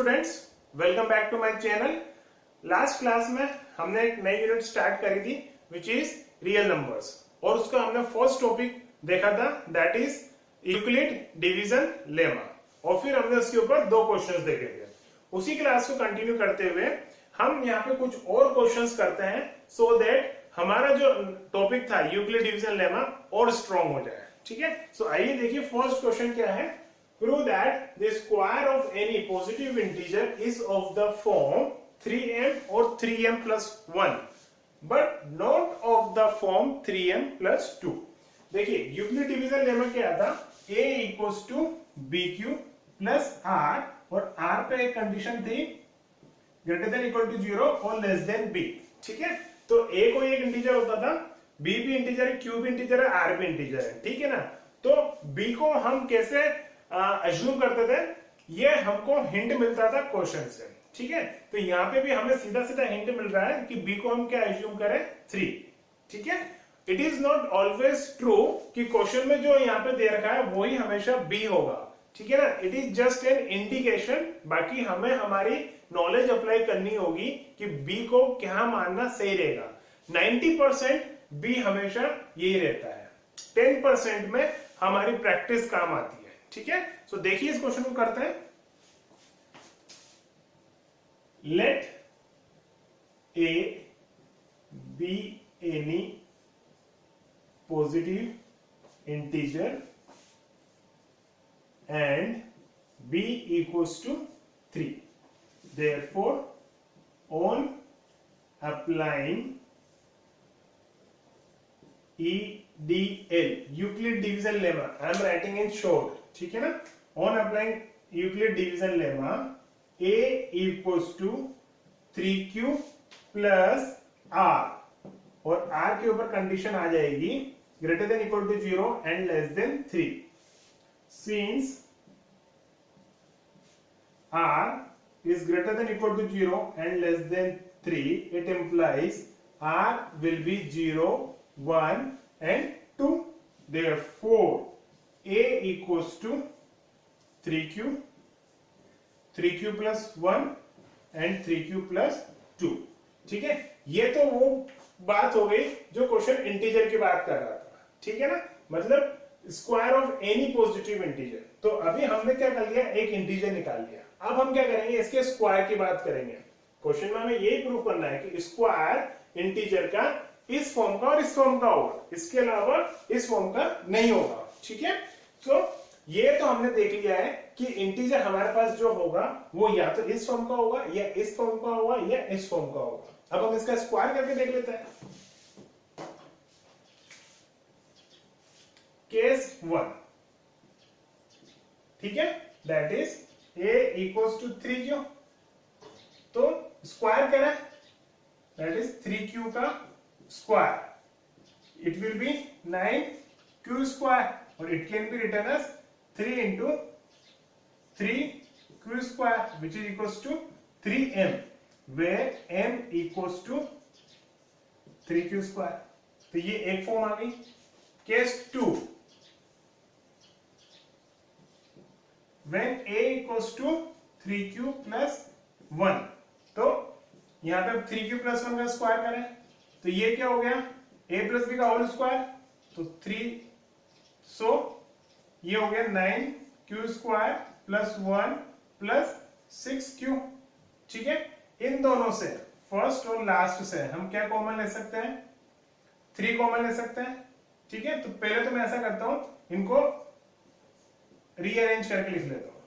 Students, welcome back to my channel. Last class में हमने एक नई यूनिट स्टार्ट करी थी विच इज रियल नंबर्स और उसका हमने फर्स्ट टॉपिक देखा था that is Euclid division lemma और फिर हमने उसके ऊपर दो क्वेश्चंस देखे थे। उसी क्लास को कंटिन्यू करते हुए हम यहाँ पे कुछ और क्वेश्चंस करते हैं सो दैट हमारा जो टॉपिक था यूक्लिड डिवीजन लेमा और स्ट्रॉन्ग हो जाए। ठीक है, सो आइए देखिए फर्स्ट क्वेश्चन क्या है। Prove that the square of any positive integer is of the form 3m or 3m plus 1 but not of the form 3m plus 2। देखिए यूक्लिड डिवीजन लेमा क्या था, a equals to B Q plus R और R पे एक condition थी greater than equal to 0 और less than b। ठीक है, तो a को एक इंटीजर होता था, b भी इंटीजर है, q भी इंटीजर है, r भी इंटीजर है। ठीक है ना, तो b को हम कैसे अज्यूम करते थे, ये हमको हिंट मिलता था क्वेश्चन से। ठीक है, तो यहाँ पे भी हमें सीधा सीधा हिंट मिल रहा है कि b को हम क्या अज्यूम करें 3। ठीक है, it is not always true कि क्वेश्चन में जो यहाँ पे दे रखा है वही हमेशा b होगा। ठीक है ना, it is just an indication. बाकी हमें हमारी नॉलेज अप्लाई करनी होगी कि b को क्या मानना सही रहेगा। 90% b हमेशा यही रहता है, 10% में हमारी प्रैक्टिस काम आती है। ठीक है, सो देखिए इस क्वेश्चन को करते हैं। Let a be any positive integer and b equals to 3। Therefore, on applying EDL Euclid division lemma, I am writing in short। ठीक है ना, on applying Euclid division lemma, a equals to 3q plus r और r के ऊपर condition आ जाएगी greater than equal to 0 and less than 3। Since r is greater than equal to 0 and less than 3, it implies r will be 0, 1 and 2। Therefore, a equals to 3q, 3q plus 1 and 3q plus 2। ठीक है, ये तो वो बात हो गई जो question integer की बात कर रहा था। ठीक है ना, मतलब square of any positive integer. तो अभी हमने क्या कर लिया, एक इंटीजर निकाल लिया। अब हम क्या करेंगे, इसके स्क्वायर की बात करेंगे। क्वेश्चन में हमें यही प्रूव करना है कि स्क्वायर इंटीजर का इस फॉर्म का और इस फॉर्म का होगा, इसके अलावा इस फॉर्म का नहीं होगा। ठीक है, तो ये तो हमने देख लिया है कि इंटीजर हमारे पास जो होगा वो या तो इस फॉर्म का होगा या इस फॉर्म का होगा या इस फॉर्म का होगा। अब हम इसका स्क्वायर करके देख लेते हैं। केस 1, ठीक है, that is a equals to 3q, तो स्क्वायर करें दैट इज 3q का square, it will be 9q square और it can be written as 3 into 3q square which is equals to 3m where m equals to 3q square। तो ये एक form आ गई। Case 2, when a equals to 3q plus 1, तो यहां पे 3q plus 1 का square करें तो ये क्या हो गया, a plus b का होल स्क्वायर, तो 3, सो ये हो गया 9q square plus 1 plus 6q। ठीक है, इन दोनों से फर्स्ट और लास्ट से हम क्या कॉमन ले सकते हैं, 3 कॉमन ले सकते हैं। ठीक है, तो पहले तो मैं ऐसा करता हूं, इनको रीअरेंज करके लिख लेता हूं।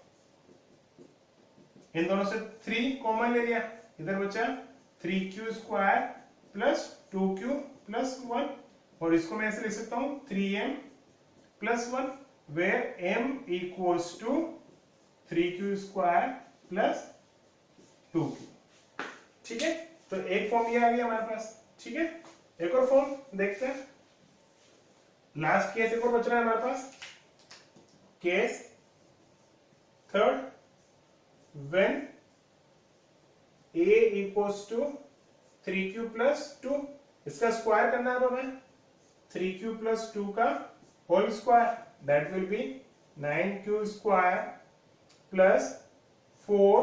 इन दोनों से 3 कॉमन ले लिया, इधर बचा 3q square plus 2q plus 1 और इसको मैं ऐसे लिख सकता हूं 3m plus 1 where m equals to 3q square plus 2q। ठीक है, तो एक फॉर्म ये आ गया हमारे पास। ठीक है, एक और फॉर्म देखते हैं। लास्ट केस एक और बच रहा है हमारे पास, case 3rd, when a equals to 3q plus 2, इसका स्क्वायर करना है हमें, 3q plus 2 का whole square, that will be 9q square plus 4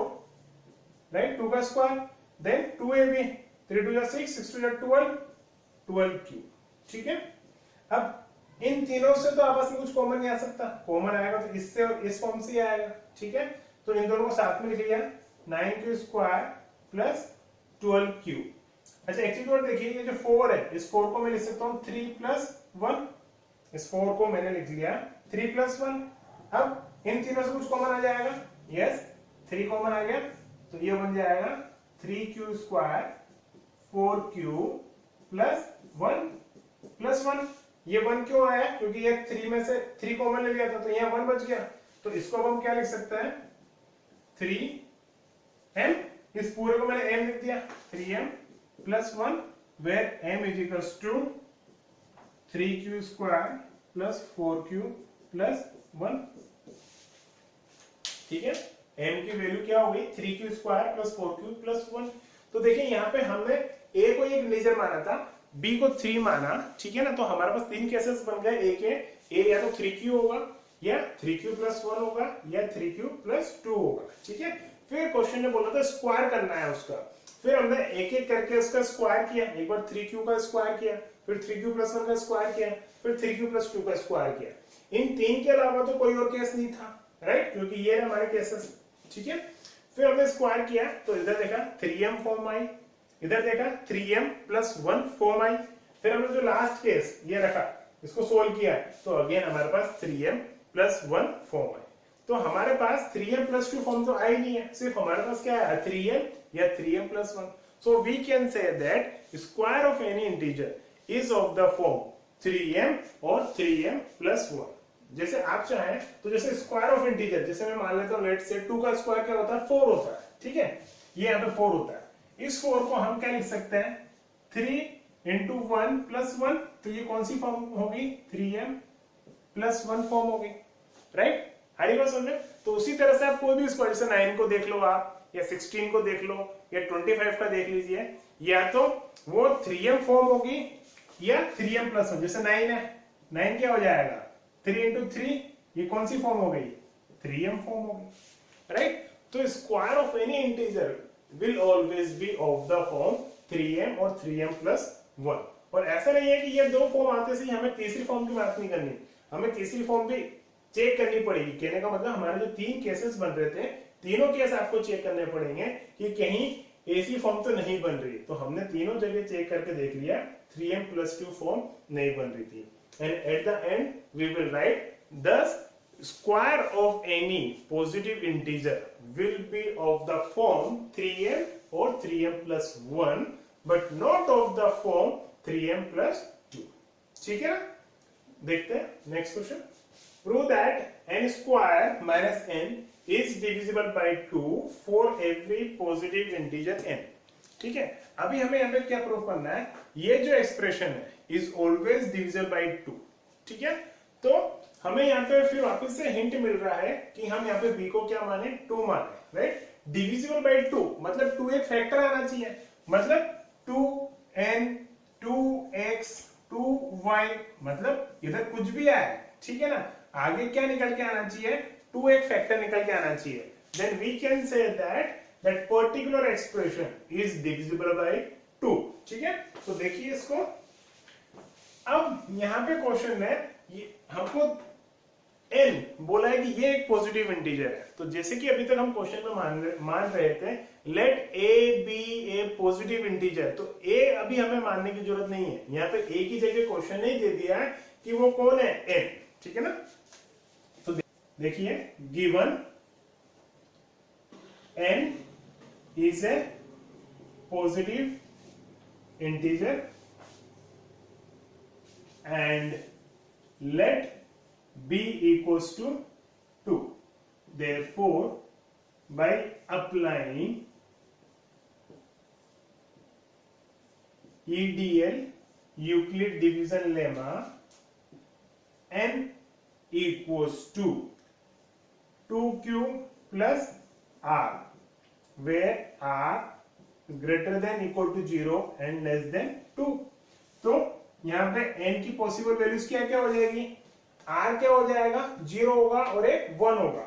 right, 2 का स्क्वायर, देन 2ab, 3 2 6, 6 2 12, 12 क्यूब। ठीक है, अब इन तीनों से तो आपस में कुछ कॉमन नहीं आ सकता, कॉमन आएगा तो इससे और इस फॉर्म से ही आएगा। ठीक है, तो इन दोनों को साथ में लिख लिया, 9 स्क्वायर प्लस 12 क्यूब। अच्छा एक चीज और देखिए, ये जो 4 है, इस 4 को मैं लिख सकता हूँ 3 प्लस 1, इस 4 को मैंने लिख लिया 3 प्लस 1। अब इन तीनों से कुछ कॉमन आ जाएगा, यस 3 कॉमन आ गया, तो ये बन जाएगा 3q square 4q plus 1 plus 1। ये 1 क्यों आया, क्योंकि ये 3 में से 3 कॉमन ले लिया था, तो यहाँ 1 बच गया, तो इसको अब हम क्या लिख सकते हैं 3m, इस पूरे को मैंने m लिख दिया, 3m plus 1 where m is equals to 3q square plus 4q plus 1। ठीक है, m की वैल्यू क्या हो गई 3q square plus 4q plus 1। तो देखिए यहाँ पे हमने a को एक इंटीजर माना था, b को 3 माना, ठीक है ना, तो हमारे पास 3 केसेस बन गए a के, a या तो 3q होगा या 3q प्लस 1 होगा या 3q प्लस 2 होगा। ठीक है, फिर क्वेश्चन ने बोला था स्क्वायर करना है उसका, फिर हमने एक एक करके उसका स्क्वायर किया, एक बार 3q का स्क्वायर किया, फिर 3q प्लस 1 का स्क्वायर किया, फिर 3q प्लस 2 का स्क्वायर किया। इन 3 के अलावा तो कोई और केस नहीं था, राइट, क्योंकि ये हमारे केसेस। ठीक है, फिर हमने स्क्वायर किया, तो इधर देखा 3m फॉर्म आई, इधर देखा 3m प्लस 1 फॉर्म आई, फिर हमने जो लास्ट केस ये रखा, इसको सोल्व किया, तो अगेन हमारे पास 3m प्लस 1 फॉर्म आई। तो हमारे पास 3m प्लस 2 फॉर्म तो आई नहीं है, सिर्फ हमारे पास क्या है 3m या 3m plus 1। So we can say that square of any integer is of the form 3m और 3m प्लस 1। जैसे आप चाहें तो जैसे स्क्वायर ऑफ इंटीजर, जैसे मैं मान लेता हूँ लेट से 2 का स्क्वायर क्या होता है 4 होता है। ठीक है, ये यहाँ पे 4 होता है, इस 4 को हम क्या लिख सकते हैं 3 इंटू 1 प्लस 1, तो ये कौन सी फॉर्म होगी 3m प्लस 1 फॉर्म होगी, राइट। हरी बात समझे। तो उसी तरह से आप कोई भी स्क्वायर, जैसे 9 को देख लो आप, या 16 को देख लो, या 25 का देख लीजिए, या तो वो 3m फॉर्म होगी या 3m प्लस 1। जैसे 9 है, 9 क्या हो जाएगा 3 इंटू 3, ये कौन सी फॉर्म हो गई 3m फॉर्म होगी, राइट। तो square of any integer will always be of the form 3m और 3m प्लस 1। और ऐसा नहीं है कि ये दो फॉर्म आते से हमें तीसरी फॉर्म की बात नहीं करनी, हमें तीसरी फॉर्म भी चेक करनी पड़ेगी। कहने का मतलब हमारे जो 3 केसेस बन रहे थे, तीनों केस आपको चेक करने पड़ेंगे कि कहीं ऐसी फॉर्म तो नहीं बन रही। तो हमने तीनों जगह चेक करके देख लिया 3m प्लस 2 फॉर्म नहीं बन रही थी। And at the end we will write the square of any positive integer will be of the form 3m और 3m plus 1 but not of the form 3m plus 2। ठीक है ना, देखते हैं next question. Prove that n square minus n is divisible by 2 for every positive integer n। ठीक है, अभी हमें यहाँ पे क्या प्रूव करना है, ये जो एक्सप्रेशन है is always divisible by 2। ठीक है, तो हमें यहाँ पे फिर वापस से हिंट मिल रहा है कि हम यहाँ पे b को क्या माने 2 माने, राइट। डिविजिबल बाय 2 मतलब 2 एक फैक्टर आना चाहिए, मतलब 2n 2x 2y, मतलब इधर कुछ भी आए, ठीक है ना, आगे क्या निकल के आना चाहिए 2 एक फैक्टर निकल के आना चाहिए। Then we can say that particular expression is divisible by 2। ठीक है, तो देखिए इसको, अब यहाँ पे क्वेश्चन है हमको n बोला है कि ये एक पॉजिटिव इंटीजर है। तो जैसे कि अभी तक हम क्वेश्चन में मान रहे थे let a be a positive integer, तो a अभी हमें मानने की जरूरत नहीं है, यहाँ पे a की जगह क्वेश्चन नहीं दे दिया है कि वो कौन है n। ठीक है ना, तो देखिए given n is a positive integer and let b equals to 2, therefore by applying EDL Euclid division lemma n equals to 2q plus r where r is greater than equal to 0 and less than 2। तो यहाँ पे n की possible values क्या क्या हो जाएगी, r क्या हो जाएगा 0 होगा और एक 1 होगा।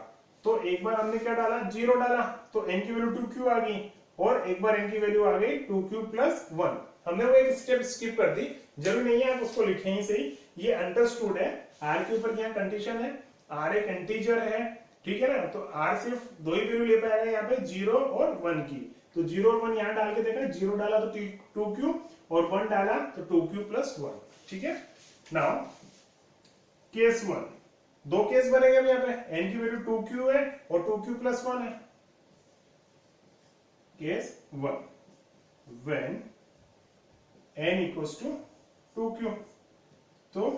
तो एक बार हमने क्या डाला 0 डाला, तो n की वैल्यू 2q आ गई, और एक बार n की वैल्यू आ गई 2q प्लस 1। हमने वो एक स्टेप स्किप कर दी, जरूरी नहीं है आप उसको लिखें ही सही, ये अंडरस्टूड है। r के ऊपर क्या कंडीशन है, r एक इंटीजर है, ठीक है ना, तो r सिर्फ दो ही वैल्यू ले पाएगा यहाँ पे, 0 और 1 की। तो 0 और 1 यहाँ डाल के देखा, 0 डाला तो 2q और 1 डाला तो 2q प्लस 1, ठीक है। नाउ केस 1, दो केस बनेंगे अब यहाँ पे, n की वैल्यू 2q है और 2q प्लस 1 है। Case 1, when n equals to 2q, तो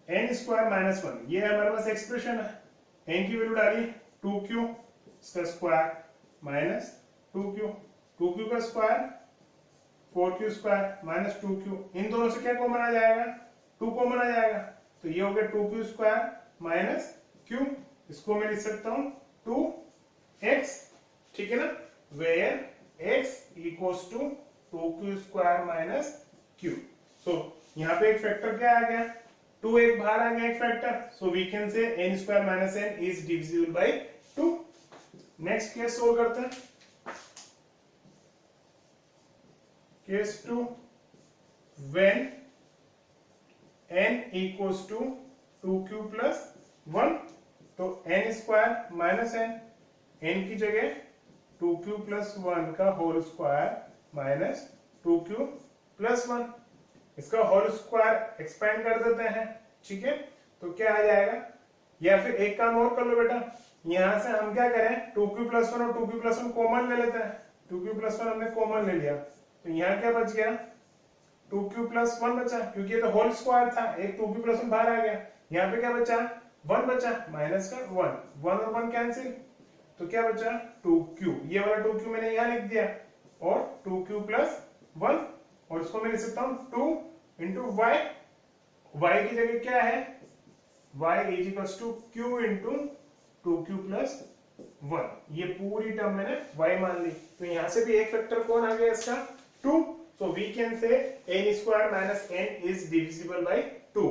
n स्क्वायर माइनस 1, ये हमारे पास एक्सप्रेशन है। n की वैल्यू डाली 2q, इसका स्क्वायर माइनस 2q, 2q का square 4q square minus 2q, इन दोनों से क्या कॉमन आ जाएगा, 2 कॉमन आ जाएगा, तो ये हो गया 2q स्क्वायर माइनस q, इसको मैं लिख सकता हूं 2x, ठीक है ना, where x equals to 2q square minus q। So यहाँ पे एक फैक्टर क्या आ गया, 2 एक बाहर आ गया एक factor, so we can say n square minus n is divisible by 2। Next case solve करते हैं, case 2, when n equals to 2q plus 1, तो n स्क्वायर माइनस n की जगह 2q प्लस 1 का whole square minus 2q plus 1, इसका whole square expand कर देते हैं, ठीक है, तो क्या आ जाएगा, या फिर एक काम और कर लो बेटा, यहां से हम क्या करें, 2q प्लस 1 और 2q प्लस 1 कॉमन ले लेते हैं, 2q प्लस 1 हमने कॉमन ले लिया, तो यहाँ क्या बच गया, 2q प्लस 1 बचा, क्योंकि ये तो होल स्क्वायर था, एक 2q प्लस 1 बाहर आ गया, यहाँ पे क्या बचा, 1 बचा, माइनस का 1 और 1 कैंसिल, तो क्या बचा 2q, ये वाला 2q मैंने यहाँ लिख दिया, और 2q प्लस 1, और इसको मैं लिख सकता हूँ 2 इंटू y, y की जगह क्या है, y is equals to q into 2q plus 1, ये पूरी टर्म मैंने y मान ली, तो यहां से भी एक फैक्टर कौन आ गया इसका, 2, so we can say n square minus n is divisible by 2।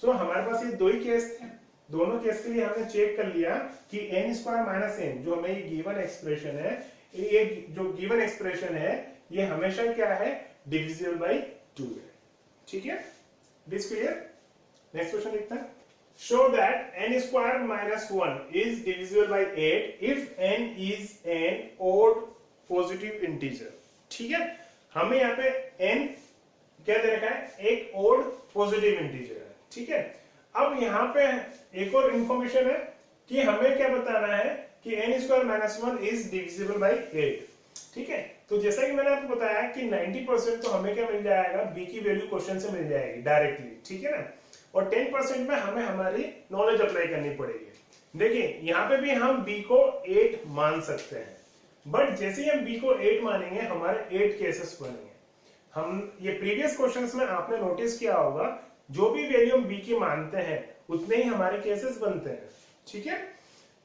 So हमारे पास ये दो ही केस थे, दोनों केस के लिए हमने चेक कर लिया कि n स्क्वायर माइनस n जो हमें ये गिवन एक्सप्रेशन है, ये जो गिवन एक्सप्रेशन है ये हमेशा क्या है, डिविजिबल बाय 2 है, ठीक है, दिस क्लियर। नेक्स्ट क्वेश्चन देखते हैं, show that n square minus 1 is divisible by 8 if n is an odd positive integer, ठीक है, हमें यहाँ पे n क्या दे रखा है, एक odd positive integer है, ठीक है। अब यहाँ पे एक और इंफॉर्मेशन है कि हमें क्या बताना है कि n square minus 1 is divisible by 8, ठीक है। तो जैसा कि मैंने आपको बताया कि 90% तो हमें क्या मिल जाएगा, b की वैल्यू क्वेश्चन से मिल जाएगी डायरेक्टली, ठीक है ना, और 10% में हमें हमारी नॉलेज अप्लाई करनी पड़ेगी। देखिए यहाँ पे भी हम b को 8 मान सकते हैं, बट जैसे ही हम b को 8 मानेंगे हमारे 8 केसेस बनेंगे। हम ये प्रीवियस क्वेश्चंस में आपने नोटिस किया होगा, जो भी वैल्यू हम b की मानते हैं उतने ही हमारे केसेस बनते हैं, ठीक है।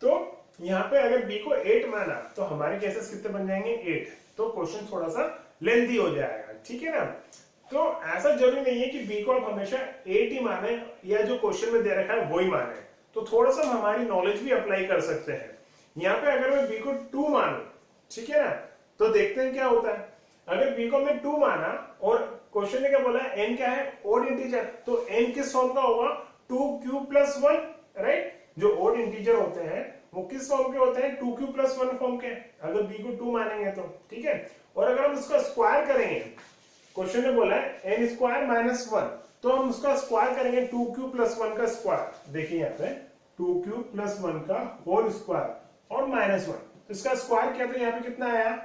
तो यहाँ पे अगर b को 8 माना तो हमारे केसेस कितने बन जाएंगे, 8, तो क्वेश्चन थोड़ा सा लेंथी हो जाएगा, ठीक है ना। तो ऐसा जरूरी नहीं है कि b को आप हमेशा 8 ही माने या जो क्वेश्चन में दे रखा है वो ही माने, तो थोड़ा सा हमारी नॉलेज भी अप्लाई कर सकते हैं। यहाँ पे अगर मैं b को 2 मानू, ठीक है ना, तो देखते हैं क्या होता है। अगर b को मैं 2 माना और क्वेश्चन ने क्या बोला है, n क्या है, ओड इंटीजर, तो n किस फॉर्म का होगा, 2q प्लस 1, राइट। जो ओड इंटीजर होते हैं वो किस फॉर्म के होते हैं, 2q प्लस 1 फॉर्म के, अगर b को 2 मानेंगे तो, ठीक है। और अगर हम उसका स्क्वायर करेंगे, क्वेश्चन ने बोला है n स्क्वायर माइनस 1, तो हम उसका स्क्वायर करेंगे 2q प्लस 1 का स्क्वायर, देखिए यहाँ पे 2q प्लस 1 का होल स्क्वायर और माइनस 1, तो इसका स्क्वायर किया तो यहाँ पे कितना आया,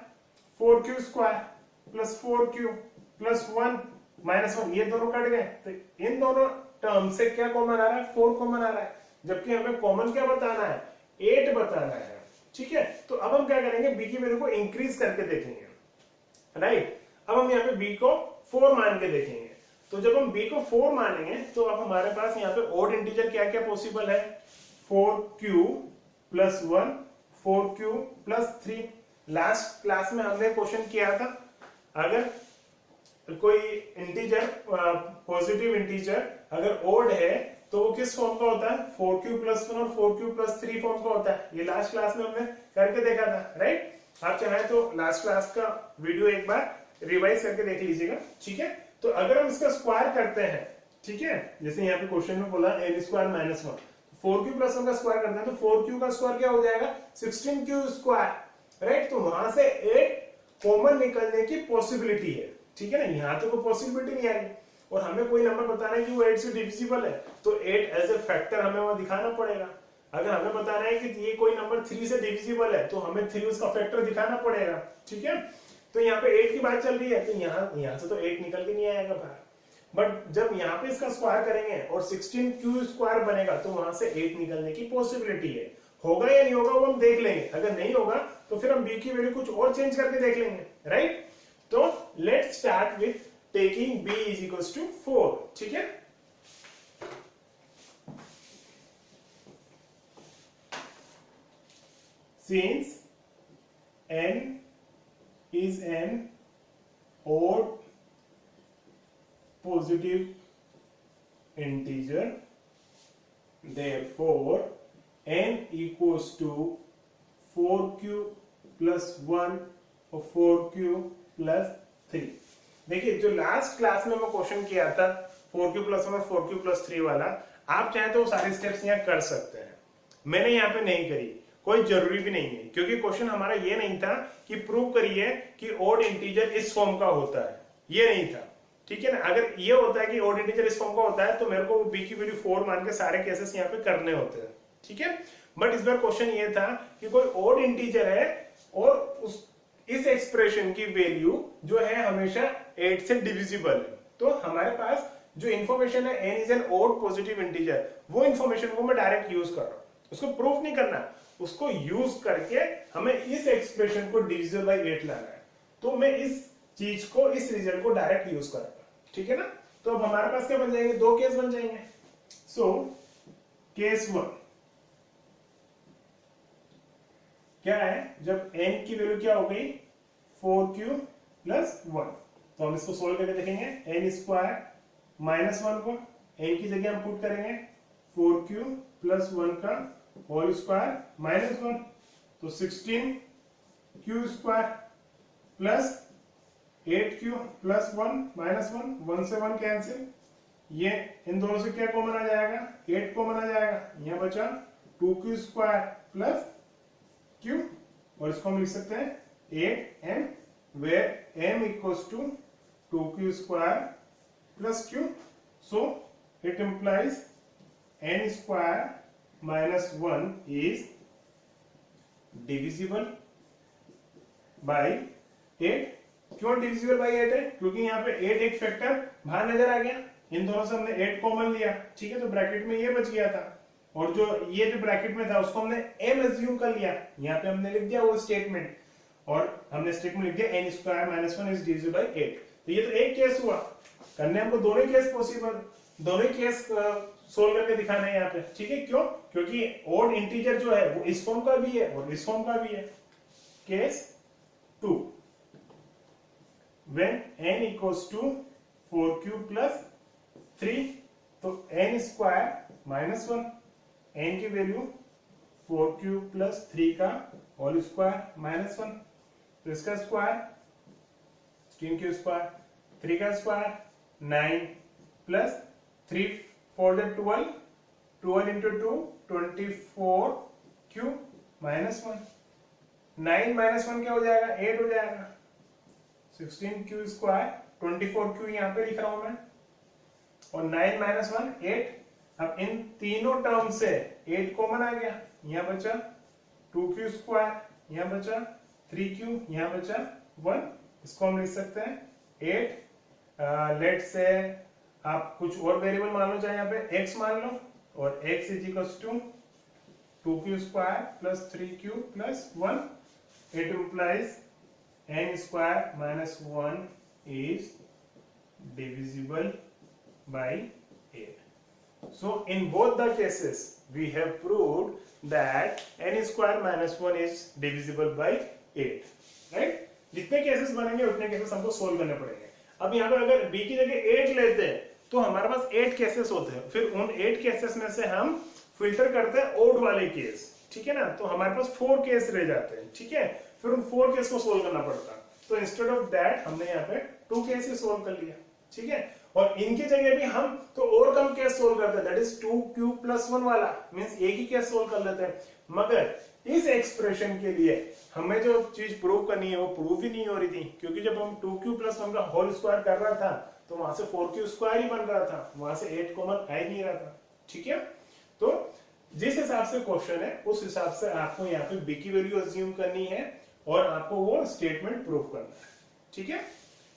4q square plus 4q plus 1 minus 1, ये दोनों कट गए, तो इन दोनों टर्म से क्या कॉमन आ रहा है, 4 कॉमन आ रहा है, जबकि हमें कॉमन क्या बताना है, 8 बताना है, ठीक है। तो अब हम क्या करेंगे, b की वैल्यू को इंक्रीज करके देखेंगे, राइट। अब हम यहाँ पे b को 4 मान के देखेंगे, तो जब हम b को 4 मानेंगे तो अब हमारे पास यहाँ पे ओड इंटीजर क्या क्या पॉसिबल है, 4q plus 1, 4q plus 3। Last class में हमने क्वेश्चन किया था, अगर कोई इंटीजर पॉजिटिव इंटीजर अगर ओड है तो वो किस फॉर्म का होता है, 4q प्लस 1 और 4q प्लस 3 फॉर्म का होता है। ये लास्ट क्लास में हमने करके देखा था, राइट। आप चाहें तो लास्ट क्लास का वीडियो एक बार रिवाइज करके देख लीजिएगा, ठीक है। तो अगर हम इसका स्क्वायर करते हैं, ठीक है, जैसे यहाँ पे क्वेश्चन में बोला n square minus 1, 4q plus 1 का स्क्वायर करते हैं तो 4q का स्क्वायर क्या हो जाएगा 16q स्क्वायर, राइट। तो वहां से 8 कॉमन निकलने की पॉसिबिलिटी है, ठीक है ना। यहाँ तो कोई पॉसिबिलिटी नहीं आ रही और हमें कोई नंबर बताना है कि वो 8 से डिविजिबल है, तो 8 एज ए फैक्टर हमें वहां दिखाना पड़ेगा। अगर हमें बताना है कि ये कोई नंबर 3 से डिविजिबल है तो हमें 3 उसका फैक्टर दिखाना पड़ेगा, ठीक है। तो यहाँ पे 8 की बात चल रही है तो यहाँ से तो 8 निकल के नहीं आएगा बाहर, बट जब यहाँ पे इसका स्क्वायर करेंगे और 16q स्क्वायर बनेगा तो वहां से 8 निकलने की पॉसिबिलिटी है। होगा या नहीं होगा वो हम देख लेंगे, अगर नहीं होगा तो फिर हम b की वैल्यू कुछ और चेंज करके देख लेंगे, राइट। तो let's start with taking b is equals to 4, ठीक है। Since n is an odd positive integer, therefore n equals to 4q plus 1 और 4q plus 3। देखिए जो लास्ट क्लास में मैं क्वेश्चन किया था 4q plus 1 और 4q plus 3 वाला, आप चाहे तो वो सारे स्टेप्स यहाँ कर सकते हैं, मैंने यहाँ पे नहीं करी, कोई जरूरी भी नहीं है, क्योंकि क्वेश्चन हमारा ये नहीं था कि प्रूव करिए कि ऑड इंटीजर इस फॉर्म का होता है, ये नहीं था, ठीक है ना। अगर ये होता है कि ऑड इंटीजर इस फॉर्म का होता है तो मेरे को b की वैल्यू 4 मान के सारे केसेस यहाँ पे करने होते हैं, ठीक है। बट इस बार क्वेश्चन ये था कि कोई ऑड इंटीजर है और इस एक्सप्रेशन की वैल्यू जो है हमेशा 8 से डिविजिबल है, तो हमारे पास जो इन्फॉर्मेशन है n is an odd positive integer, वो इन्फॉर्मेशन को मैं डायरेक्ट यूज कर रहा हूं, उसको प्रूफ नहीं करना, उसको यूज करके हमें इस एक्सप्रेशन को डिविजिबल बाय 8 लाना है। तो मैं इस चीज को, इस रिजल्ट को डायरेक्ट यूज करूंगा, ठीक है ना। तो अब हमारे पास क्या बन जाएंगे, दो केस बन जाएंगे। सो केस 1 क्या है, जब n की वैल्यू क्या हो गई 4q प्लस 1, तो हम इसको सोल्व करके देखेंगे। n स्क्वायर माइनस 1 को n की जगह हम पुट करेंगे 4q प्लस 1 का होल स्क्वायर माइनस 1, तो 16q square plus 8q plus 1 minus 1 से 1 कैंसिल, ये इन दोनों से क्या कॉमन आ जाएगा 8 कॉमन आ जाएगा, यहां बचा 2q स्क्वायर प्लस q, और इसको हम लिख सकते हैं 8m, where m equals to 2q square plus q, so it implies n square minus 1 is divisible by 8। क्यों डिविजिबल बाई 8 है, क्योंकि यहाँ पे 8 एक फैक्टर बाहर नजर आ गया, इन दोनों से हमने 8 कॉमन लिया, ठीक है। तो ब्रैकेट में ये बच गया था और जो ये जो ब्रैकेट में था उसको हमने m एज्यूम कर लिया, यहाँ पे हमने लिख दिया वो स्टेटमेंट, और हमने स्टेटमेंट लिख दिया n square minus 1 is divisible by 8। तो ये तो एक केस हुआ, करने हमको दोनों केस पॉसिबल, दोनों केस सोल्व करके दिखाना है यहाँ पे, ठीक है। क्यों, क्योंकि ऑड इंटीजर जो है वो इस फॉर्म का भी है और इस फॉर्म का भी है। Case 2 when n equals to 4q plus 3, तो n स्क्वायर माइनस 1, n की वैल्यू 4q प्लस 3 का होल स्क्वायर माइनस 1, तो इसका स्क्वायर 16q स्क्वायर, 3 का square 9 plus 3 4 12, 12 into 2 24q minus 1, 9 minus 1 क्या हो जाएगा 8 हो जाएगा, 16q स्क्वायर 24q यहाँ पे लिख रहा हूं मैं, और 9 माइनस 1 8। अब इन तीनों टर्म से 8 कॉमन आ गया, यहाँ बचा 2q स्क्वायर, यहाँ बचा 3q, यहाँ बचा 1, इसको हम लिख सकते हैं 8। लेट से आप कुछ और वेरिएबल मान लो, चाहे यहाँ पे x मान लो, और x is equals to 2q square plus 3q plus 1, it implies n square minus 1 is divisible by 8. So in both the cases we have proved that n square minus 1 is divisible by 8, right? जितने cases बनेंगे उतने cases हमको solve करने पड़ेंगे। अब यहाँ पर अगर b की जगह 8 लेते हैं तो हमारे पास 8 केसेस होते हैं, फिर उन 8 केसेस में से हम फिल्टर करते हैं ओड वाले केस, ठीक है ना। तो हमारे पास 4 केस रह जाते हैं, ठीक है। फिर उन 4 केस को सोल्व करना पड़ता। तो इंस्टेड ऑफ दैट हमने यहाँ पे 2 केस ही सोल्व कर लिया, ठीक है। और इनकी जगह भी हम तो और कम केस सोल्व करते हैं, दैट इज 2 + 1 वाला, मींस एक ही केस सोल्व कर लेते हैं। मगर इस एक्सप्रेशन के लिए हमें जो चीज प्रूव करनी है वो प्रूव ही नहीं हो रही थी, क्योंकि जब हम 2q + 1 का होल स्क्वायर कर रहा था तो वहां से 4q² ही बन रहा था, वहां से 8 कॉमन आ ही नहीं रहा था, ठीक है। तो जिस हिसाब से क्वेश्चन है उस हिसाब से आपको यहाँ पे b की वैल्यू अज्यूम करनी है और आपको वो स्टेटमेंट प्रूव करना है, ठीक है।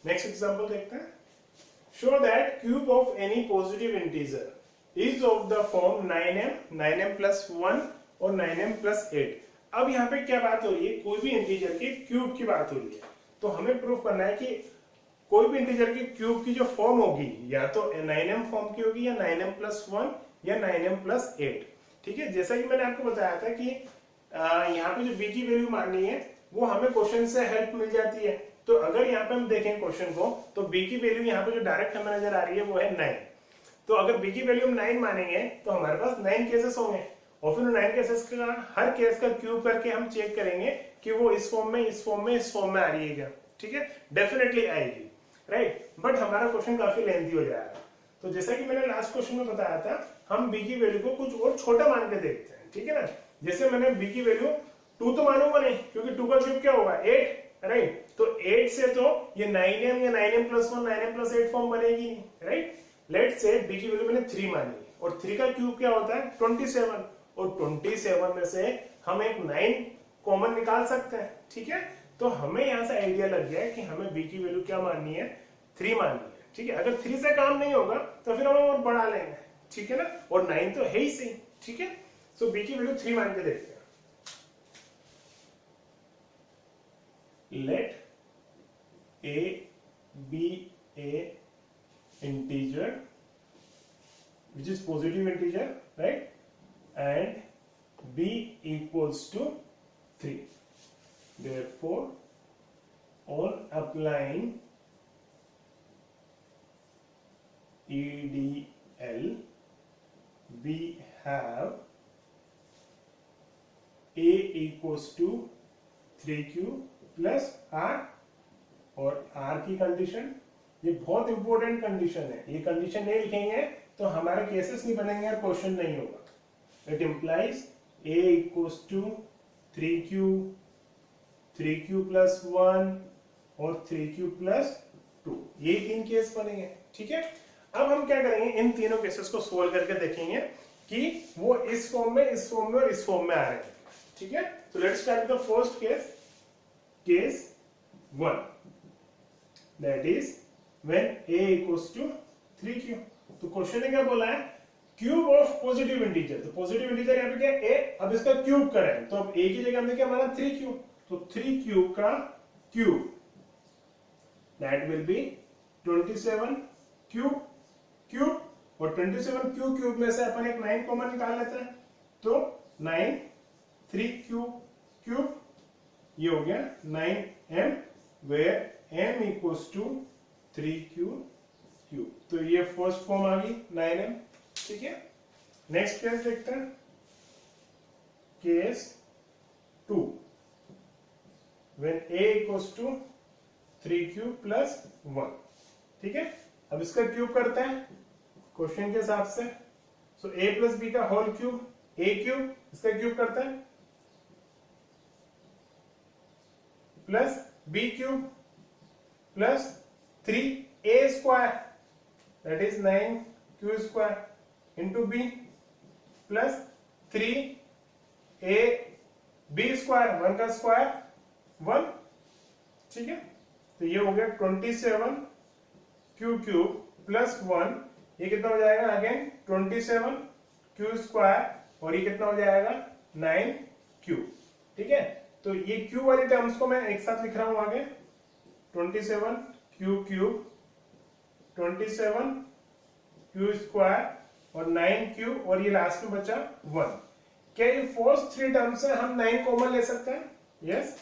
नेक्स्ट एग्जांपल देखते हैं। Show that cube of any positive integer is of the form 9m + 1 और 9m + 8। अब यहाँ पे क्या बात हो रही है, कोई भी इंटीजर के क्यूब की बात हो रही है। तो हमें प्रूफ करना है कि कोई भी इंटीजर के क्यूब की जो फॉर्म होगी या तो 9m फॉर्म की होगी या 9m + 1 या 9m + 8, ठीक है। जैसा कि मैंने आपको बताया था कि यहाँ पे जो b की वैल्यू माननी है वो हमें क्वेश्चन से हेल्प मिल जाती है। तो अगर यहाँ पे हम देखें क्वेश्चन को तो b की वैल्यू यहाँ पे जो डायरेक्ट हमें नजर आ रही है वो है 9। तो अगर b की वैल्यू हम 9 मानेंगे तो हमारे पास 9 केसेस होंगे और फिर 9 केसेस का हर केस का क्यूब करके हम चेक करेंगे कि वो इस फॉर्म में इस फॉर्म में इस फॉर्म में आ रही है क्या, ठीक है। डेफिनेटली आएगी, राइट। बट हमारा क्वेश्चन काफी लेंथी हो जाएगा। तो जैसा कि मैंने लास्ट क्वेश्चन में बताया था, हम b की वैल्यू को कुछ और छोटा मान के देखते हैं, ठीक है ना। जैसे मैंने b की वैल्यू 2 तो मानूंगा नहीं, क्योंकि 2 का क्यूब क्या होगा 8, राइट। तो 8 से तो ये 9m या 9m + 1 9m + 8 फॉर्म बनेगी नहीं, राइट। लेट्स से b की वैल्यू मैंने 3 मानी और 3 का क्यूब क्या होता है 27, और 27 में से हम एक 9 कॉमन निकाल सकते हैं, ठीक है। तो हमें यहां से आइडिया लग गया है कि हमें b की वैल्यू क्या माननी है, 3 माननी है, ठीक है। अगर 3 से काम नहीं होगा तो फिर हम और बढ़ा लेंगे, ठीक है ना। और 9 तो है ही सही, ठीक है। सो b की वैल्यू 3 मान के देखते हैं। लेट a be a integer which is positive integer, right, and b equals to 3. Therefore on applying EDL we have a equals to 3q + r, और r की कंडीशन ये बहुत इंपॉर्टेंट कंडीशन है, ये कंडीशन नहीं लिखेंगे तो हमारे केसेस नहीं बनेंगे और क्वेश्चन नहीं होगा। It implies a equals to 3q + 1 और 3q + 2, ये 3 केस बनेंगे, ठीक है। अब हम क्या करेंगे, इन तीनों केसेस को सोल्व करके देखेंगे कि वो इस फॉर्म में इस फॉर्म में और इस फॉर्म में आ रहे हैं, ठीक है। तो let's start the first case, case 1, that is when a equals to 3q। तो क्वेश्चन ने क्या बोला है, क्यूब ऑफ पॉजिटिव इंटीजर। तो पॉजिटिव इंटीजर यहाँ पे क्या है a, अब इसका क्यूब करें तो अब a की जगह हमने क्या माना 3q, तो 3q का cube that will be 27 cube और 27 क्यूब में से अपन एक 9 कॉमन निकाल लेते हैं, तो 9 3q³ ये हो गया 9m, where m equals to 3q³। तो ये फर्स्ट फॉर्म आ गई 9m, ठीक है। नेक्स्ट केस देखते हैं, case 2, when a equals to 3q + 1, ठीक है। अब इसका क्यूब करते हैं क्वेश्चन के हिसाब से। सो a + b का होल क्यूब, a³ इसका क्यूब करते हैं plus b³ plus 3a² that is 9q² into b plus 3ab², 1 का स्क्वायर 1, ठीक है। तो ये हो गया 27q³ + 1, ये कितना हो जाएगा अगेन 27q² और ये कितना हो जाएगा 9q, ठीक है। तो ये q वाली टर्म्स को मैं एक साथ लिख रहा हूं आगे, 27q³ 27q² और 9q और ये लास्ट में बचा 1। क्या ये फर्स्ट 3 टर्म से हम 9 कॉमन ले सकते हैं? यस,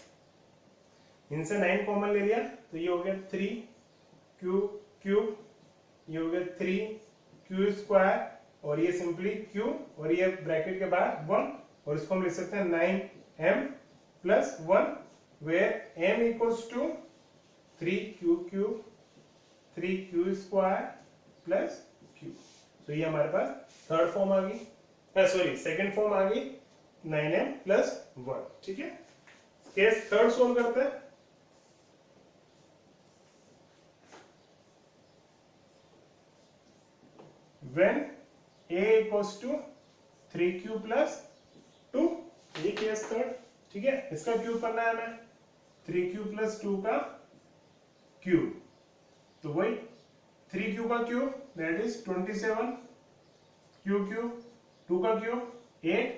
इनसे 9 कॉमन ले लिया तो ये हो गया 3q³, ये हो गया 3q² और ये सिंपली q और ये ब्रैकेट के बाद 1, और इसको हम लिख सकते हैं 9m + 1 where m equals to 3q cube 3q square plus q। तो ये हमारे पास थर्ड फॉर्म आ गई, सॉरी सेकेंड फॉर्म आ गई 9m plus 1। ठीक है, केस थर्ड सोल्व करते हैं। When a equals to 3q plus 2, ये केस थर्ड। ठीक है, इसका क्यूब करना है हमें 3q plus 2 का क्यूब, तो वही 3q का cube that is 27, q cube 2 का क्यूब 8,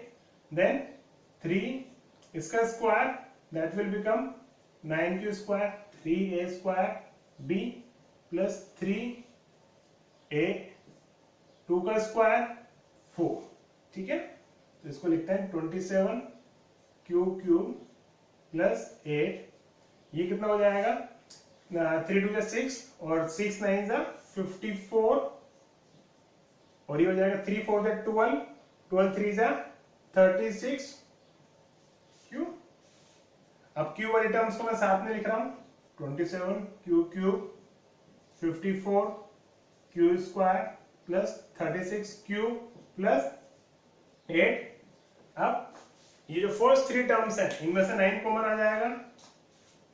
देन 3 इसका square that will become 9q square 3a square b plus 3a 2 का स्क्वायर 4। ठीक है, तो इसको लिखते हैं 27 क्यूब क्यूब प्लस 8, ये कितना हो जाएगा 3 2 6 और 6 9 54, और ये हो जाएगा 3 4 12 12 3 36 क्यूब। अब क्यूब वाली टर्म्स को मैं साथ में लिख रहा हूं 27 cube cube 54 cube square plus 36 cube plus 8। अब ये जो फर्स्ट थ्री टर्म्स हैं इनमें से 9 कॉमन आ जाएगा,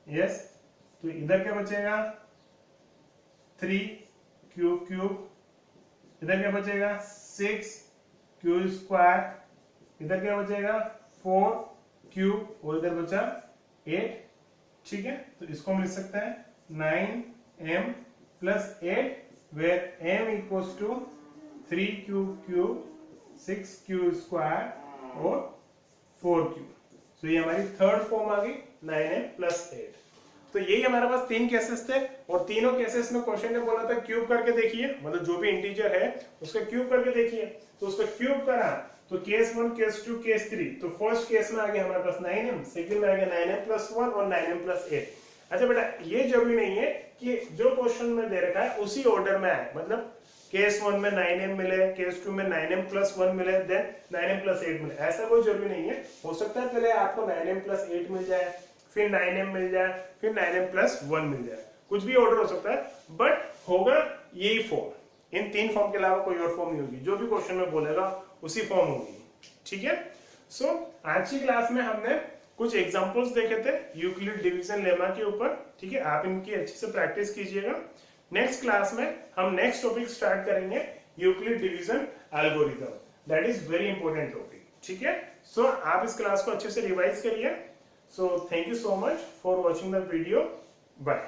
यस, तो इधर क्या बचेगा 3 क्यूब क्यूब, इधर क्या बचेगा 6 क्यूब स्क्वायर, इधर क्या बचेगा 4 क्यूब और इधर बचा 8। ठीक है, तो इसको हम लिख सकते हैं 9m plus 8 where m equals to 3 cube cube 6 cube square और 4 cube। तो ये हमारी थर्ड फॉर्म आ गई 9m plus 8। तो यही हमारे पास तीन केसेस थे, और तीनों केसेस में क्वेश्चन ने बोला था क्यूब करके देखिए, मतलब जो भी इंटीजर है उसका क्यूब करके देखिए। तो उसका क्यूब करा तो केस 1 केस 2 केस 3, तो फर्स्ट केस में आ गया हमारे पास 9m, सेकंड में आ गया 9m plus 1 और 9m plus 8। अच्छा बेटा, ये जरूरी नहीं है कि जो क्वेश्चन में दे रखा है उसी ऑर्डर में आए, मतलब केस 1 में 9m मिले, केस 2 में 9m plus 1 मिले, देन 9m plus 8 मिले, ऐसा कोई जरूरी नहीं है। हो सकता है पहले आपको 9m plus 8 मिल जाए, फिर 9m मिल जाए, फिर 9m plus 1 मिल जाए, कुछ भी ऑर्डर हो सकता है, बट होगा यही फॉर्म। इन तीन फॉर्म के अलावा कोई और फॉर्म नहीं होगी, जो भी क्वेश्चन में बोलेगा उसी फॉर्म होगी। ठीक है, सो आज की क्लास में हमने कुछ एग्जांपल्स देखे थे यूक्लिड डिवीजन लेमा के ऊपर। ठीक है, आप इनकी अच्छे से प्रैक्टिस कीजिएगा। नेक्स्ट क्लास में हम नेक्स्ट टॉपिक स्टार्ट करेंगे Euclid division algorithm, that is very important topic. ठीक है, सो आप इस क्लास को अच्छे से रिवाइज करिए। So thank you so much for watching the video, bye.